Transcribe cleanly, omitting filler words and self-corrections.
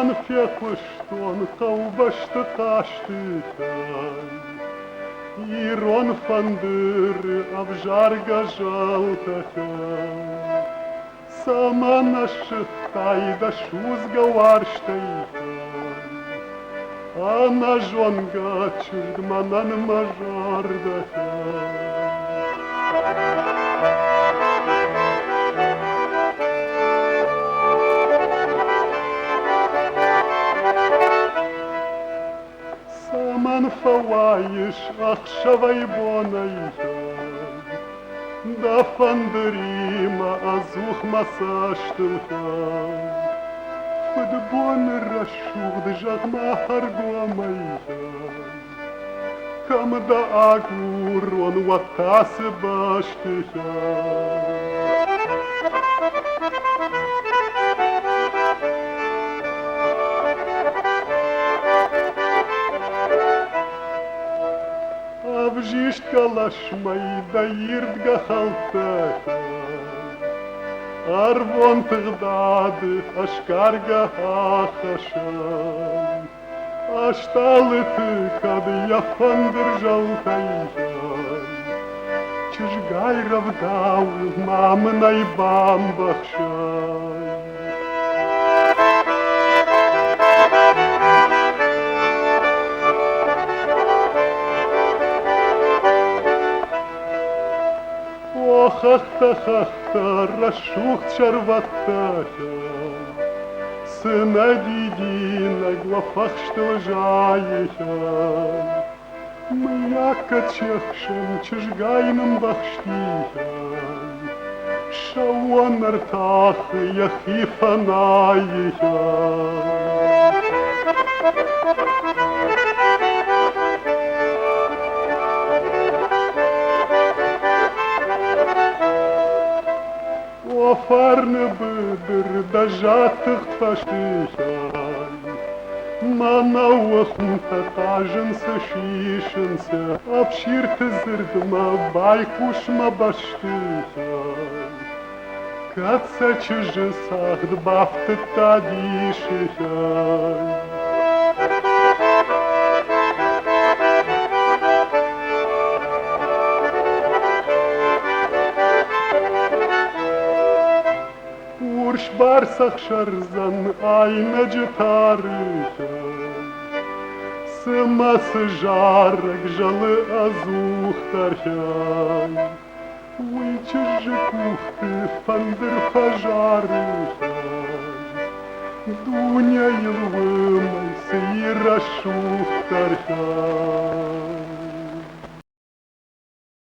Wan fekuşton kavbaştı kaştıkay Iron fandır avjarga jaltakay Sama nashıhtay da şuzga varştaykay Ana jonga çırgmanan majardakay Saman fawayish akhshavay bonayhay Da fandrima azukh masashtilhay Fudbon rashugd jagma hargomayhay Kam da agur on watas bashtihay Avjisht kalashmay da yirdga khaltakay Arvon tgdad ashkarga hachashay Ashtalit kad yafandir jaltayhay Chishgay ravdaw mamnay bambakshay Хахта рашух чарваттахай Сына дидина глафах что жаехай Маяка чехшем чижгайным бахштихай Шауан артах яхифанаехай Farne bıdır da jatıq taştıhay Manavıxın tatajın sışişınsı Apşir tızırdıma baykuşma baştıhay Katsa çıjı sağdı baftı tadişihay Urş barsak şarzan aynacı tarıhay Sıması jarık jalı azuhtarhay Uyçıcı kuhtı fandır fajarıhay Dunya yılvımay sıyıra şuhtarhay